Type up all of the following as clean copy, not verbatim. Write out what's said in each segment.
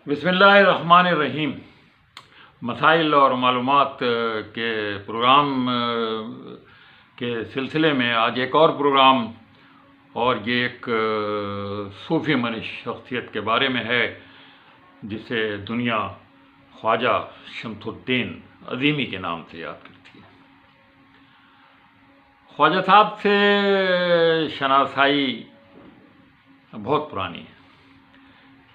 بسم اللہ الرحمن الرحیم۔ مسائل اور معلومات کے پروگرام کے سلسلے میں آج ایک اور پروگرام، اور یہ ایک صوفی منش شخصیت کے بارے میں ہے جسے دنیا خواجہ شمس الدین عظیمی کے نام سے یاد کرتی ہے۔ خواجہ صاحب سے شناسائی بہت پرانی ہے۔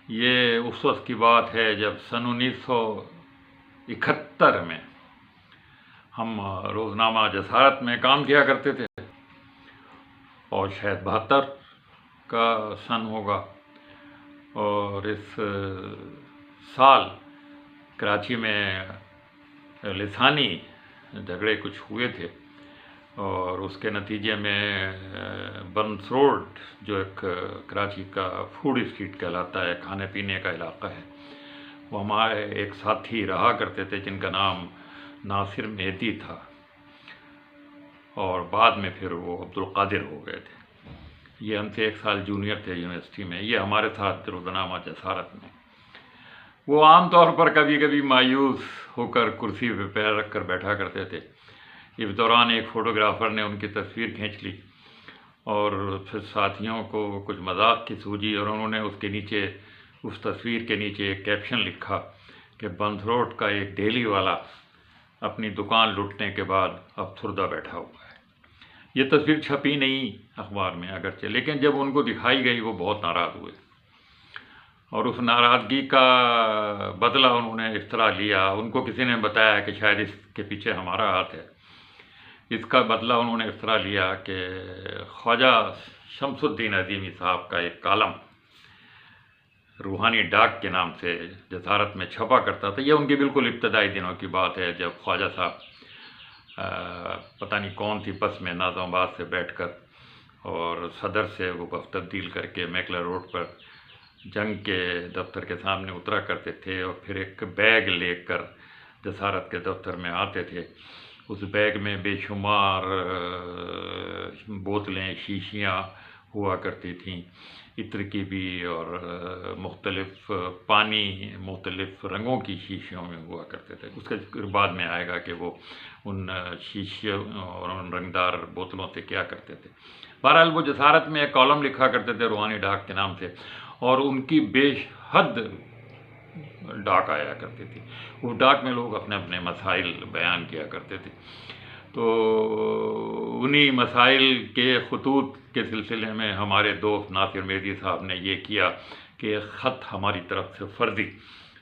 یہ اس وقت کی بات ہے جب سن 1971 میں ہم روزنامہ جسارت میں کام کیا کرتے تھے، اور شاید 72 کا سن ہوگا، اور اس سال کراچی میں لسانی جھگڑے کچھ ہوئے تھے، اور اس کے نتیجے میں بنس روڈ جو ایک کراچی کا فوڈ اسٹریٹ کہلاتا ہے، کھانے پینے کا علاقہ ہے، وہ ہمارے ایک ساتھی رہا کرتے تھے جن کا نام ناصر مہدی تھا، اور بعد میں پھر وہ عبدالقادر ہو گئے تھے۔ یہ ہم سے 1 سال جونیئر تھے یونیورسٹی میں۔ یہ ہمارے ساتھ روزنامہ جسارت میں وہ عام طور پر کبھی کبھی مایوس ہو کر کرسی پہ پیر رکھ کر بیٹھا کرتے تھے۔ اس دوران ایک فوٹوگرافر نے ان کی تصویر کھینچ لی، اور پھر ساتھیوں کو کچھ مذاق کی سوجی، اور انہوں نے اس تصویر کے نیچے ایک کیپشن لکھا کہ بنس روڈ کا ایک ڈیلی والا اپنی دکان لوٹنے کے بعد اب تھردہ بیٹھا ہوا ہے۔ یہ تصویر چھپی نہیں اخبار میں اگرچہ، لیکن جب ان کو دکھائی گئی وہ بہت ناراض ہوئے، اور اس ناراضگی کا بدلہ انہوں نے اس طرح لیا۔ ان کو کسی نے بتایا کہ شاید اس کے پیچھے ہمارا ہاتھ ہے۔ اس کا بدلہ انہوں نے اس طرح لیا کہ خواجہ شمس الدین عظیمی صاحب کا ایک کالم روحانی ڈاک کے نام سے جسارت میں چھپا کرتا تھا۔ یہ ان کی بالکل ابتدائی دنوں کی بات ہے، جب خواجہ صاحب پتہ نہیں کون سی بس میں ناظم آباد سے بیٹھ کر اور صدر سے وہ بس تبدیل کر کے میکلر روڈ پر جنگ کے دفتر کے سامنے اترا کرتے تھے، اور پھر ایک بیگ لے کر جسارت کے دفتر میں آتے تھے۔ اس بیگ میں بے شمار بوتلیں، شیشیاں ہوا کرتی تھیں، عطر کی بھی، اور مختلف پانی مختلف رنگوں کی شیشیوں میں ہوا کرتے تھے۔ اس کے بعد میں آئے گا کہ وہ ان شیشیوں اور ان رنگدار بوتلوں سے کیا کرتے تھے۔ بہرحال وہ جسارت میں ایک کالم لکھا کرتے تھے روحانی ڈاک کے نام سے، اور ان کی بے حد ڈاک آیا کرتی تھی۔ اس ڈاک میں لوگ اپنے اپنے مسائل بیان کیا کرتے تھے۔ تو انہی مسائل کے خطوط کے سلسلے میں ہمارے دوست ناصر مہدی صاحب نے یہ کیا کہ ایک خط ہماری طرف سے فرضی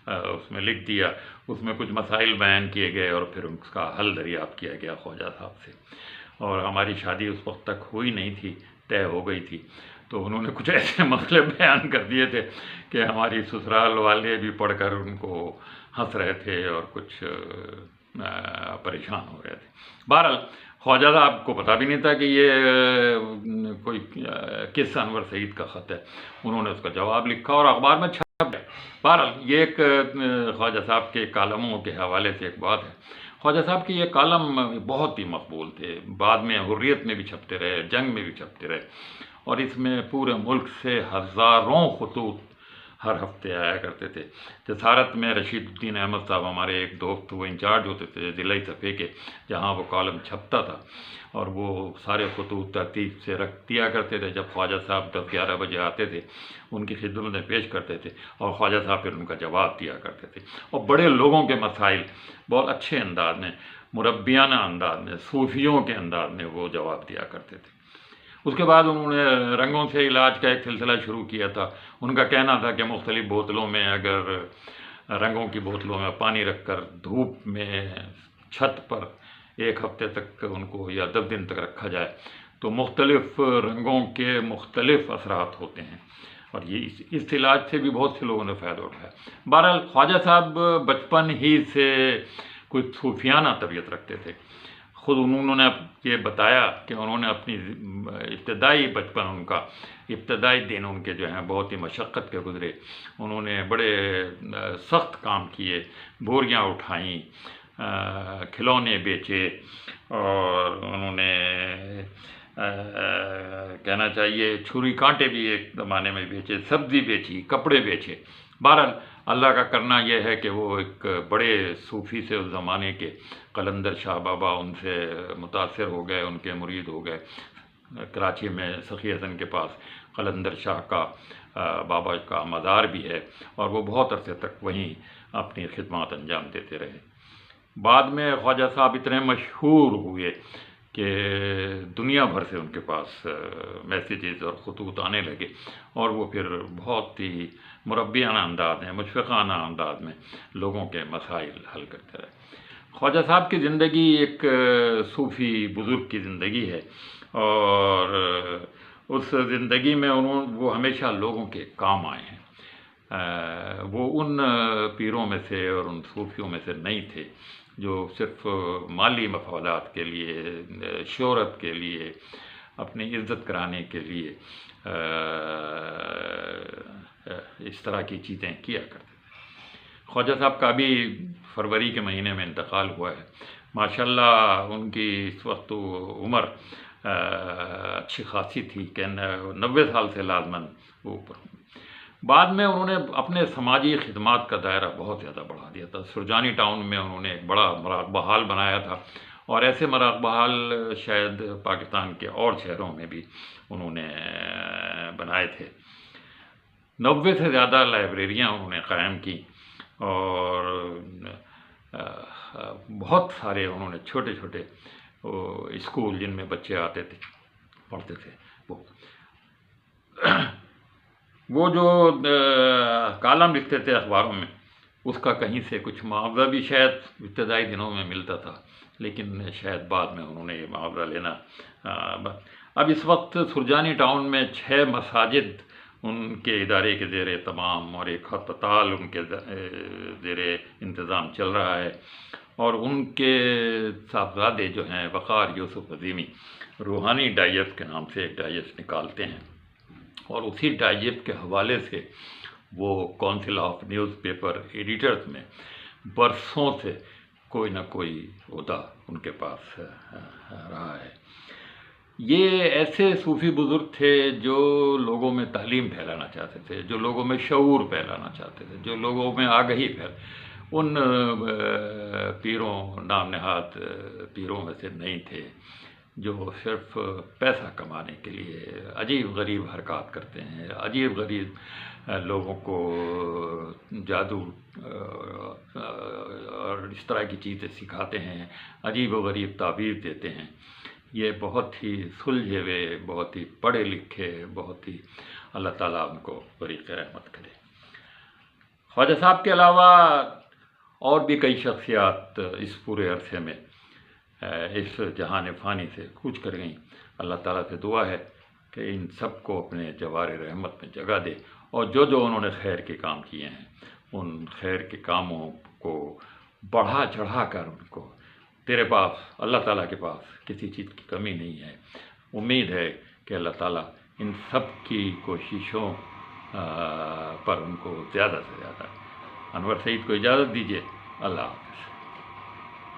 اس میں لکھ دیا۔ اس میں کچھ مسائل بیان کیے گئے، اور پھر اس کا حل دریافت کیا گیا خواجہ صاحب سے۔ اور ہماری شادی اس وقت تک ہوئی نہیں تھی، طے ہو گئی تھی، تو انہوں نے کچھ ایسے مسئلے بیان کر دیے تھے کہ ہماری سسرال والے بھی پڑھ کر ان کو ہنس رہے تھے اور کچھ پریشان ہو رہے تھے۔ بہرحال خواجہ صاحب کو پتہ بھی نہیں تھا کہ یہ کوئی کس انور سعید کا خط ہے۔ انہوں نے اس کا جواب لکھا اور اخبار میں چھپ گیا۔ بہرحال یہ ایک خواجہ صاحب کے کالموں کے حوالے سے ایک بات ہے۔ خواجہ صاحب کے یہ کالم بہت ہی مقبول تھے، بعد میں حریت میں بھی چھپتے رہے، جنگ میں بھی چھپتے رہے، اور اس میں پورے ملک سے ہزاروں خطوط ہر ہفتے آیا کرتے تھے۔ جسارت میں رشید الدین احمد صاحب ہمارے ایک دوست، وہ انچارج ہوتے تھے ضلعی صفحے کے، جہاں وہ کالم چھپتا تھا، اور وہ سارے خطوط ترتیب سے رکھ دیا کرتے تھے۔ جب خواجہ صاحب 10-11 بجے آتے تھے، ان کی خدمت میں پیش کرتے تھے، اور خواجہ صاحب پھر ان کا جواب دیا کرتے تھے، اور بڑے لوگوں کے مسائل بہت اچھے انداز میں، مربیانہ انداز میں، صوفیوں کے انداز میں وہ جواب دیا کرتے تھے۔ اس کے بعد انہوں نے رنگوں سے علاج کا ایک سلسلہ شروع کیا تھا۔ ان کا کہنا تھا کہ مختلف بوتلوں میں، اگر رنگوں کی بوتلوں میں پانی رکھ کر دھوپ میں چھت پر 1 ہفتے تک ان کو یا 10 دن تک رکھا جائے تو مختلف رنگوں کے مختلف اثرات ہوتے ہیں، اور یہ اس علاج سے بھی بہت سے لوگوں نے فائدہ اٹھایا۔ بہرحال خواجہ صاحب بچپن ہی سے کچھ صوفیانہ طبیعت رکھتے تھے۔ خود انہوں نے یہ بتایا کہ انہوں نے اپنی ابتدائی بچپن، ان کا ابتدائی دن ان کے جو ہیں بہت ہی مشقت کے گزرے۔ انہوں نے بڑے سخت کام کیے، بوریاں اٹھائیں، کھلونے بیچے، اور انہوں نے کہنا چاہیے چھری کانٹے بھی ایک زمانے میں بیچے، سبزی بیچی، کپڑے بیچے۔ بہرحال اللہ کا کرنا یہ ہے کہ وہ ایک بڑے صوفی سے اس زمانے کے قلندر شاہ بابا ان سے متاثر ہو گئے، ان کے مرید ہو گئے۔ کراچی میں سخی حسن کے پاس قلندر شاہ کا بابا کا مزار بھی ہے، اور وہ بہت عرصے تک وہیں اپنی خدمات انجام دیتے رہے۔ بعد میں خواجہ صاحب اتنے مشہور ہوئے کہ دنیا بھر سے ان کے پاس میسیجز اور خطوط آنے لگے، اور وہ پھر بہت ہی مربیانہ انداز میں، مشفقانہ انداز میں لوگوں کے مسائل حل کرتے رہے۔ خواجہ صاحب کی زندگی ایک صوفی بزرگ کی زندگی ہے، اور اس زندگی میں وہ ہمیشہ لوگوں کے کام آئے ہیں۔ وہ ان پیروں میں سے اور ان صوفیوں میں سے نہیں تھے جو صرف مالی مفادات کے لیے، شہرت کے لیے، اپنی عزت کرانے کے لیے اس طرح کی چیزیں کیا کرتے تھے۔ خواجہ صاحب کا بھی فروری کے مہینے میں انتقال ہوا ہے۔ ماشاءاللہ ان کی اس وقت عمر اچھی خاصی تھی کہ 90 سال سے لازماً اوپر۔ بعد میں انہوں نے اپنے سماجی خدمات کا دائرہ بہت زیادہ بڑھا دیا تھا۔ سرجانی ٹاؤن میں انہوں نے ایک بڑا مراقبہ ہال بنایا تھا، اور ایسے مراقبہ ہال شاید پاکستان کے اور شہروں میں بھی انہوں نے بنائے تھے۔ 90 سے زیادہ لائبریریاں انہوں نے قائم کی، اور بہت سارے انہوں نے چھوٹے چھوٹے اسکول جن میں بچے آتے تھے، پڑھتے تھے۔ وہ جو کالم لکھتے تھے اخباروں میں، اس کا کہیں سے کچھ معاوضہ بھی شاید ابتدائی دنوں میں ملتا تھا، لیکن شاید بعد میں انہوں نے یہ معاوضہ لینا۔ اب اس وقت سرجانی ٹاؤن میں 6 مساجد ان کے ادارے کے زیر تمام، اور ایک ہسپتال ان کے زیر انتظام چل رہا ہے، اور ان کے صاحبزادے جو ہیں وقار یوسف عظیمی روحانی ڈائجسٹ کے نام سے ایک ڈائجسٹ نکالتے ہیں، اور اسی ڈائجسٹ کے حوالے سے وہ council of news paper editors میں برسوں سے کوئی نہ کوئی عہدہ ان کے پاس رہا ہے۔ یہ ایسے صوفی بزرگ تھے جو لوگوں میں تعلیم پھیلانا چاہتے تھے، جو لوگوں میں شعور پھیلانا چاہتے تھے، جو لوگوں میں آگہی ان پیروں، نام نہاد پیروں میں سے نہیں تھے جو صرف پیسہ کمانے کے لیے عجیب غریب حرکات کرتے ہیں، عجیب غریب لوگوں کو جادو اور اس طرح کی چیزیں سکھاتے ہیں، عجیب و غریب تعبیر دیتے ہیں۔ یہ بہت ہی سلجھے ہوئے، بہت ہی پڑھے لکھے، بہت ہی اللہ تعالیٰ ان کو بریق رحمت کرے۔ خواجہ صاحب کے علاوہ اور بھی کئی شخصیات اس پورے عرصے میں اس جہان فانی سے کوچ کر گئیں۔ اللہ تعالیٰ سے دعا ہے کہ ان سب کو اپنے جوار رحمت میں جگہ دے، اور جو انہوں نے خیر کے کام کیے ہیں، ان خیر کے کاموں کو بڑھا چڑھا کر ان کو تیرے پاس، اللہ تعالیٰ کے پاس کسی چیز کی کمی نہیں ہے۔ امید ہے کہ اللہ تعالیٰ ان سب کی کوششوں پر ان کو زیادہ سے زیادہ۔ انور سعید کو اجازت دیجیے، اللہ حافظ۔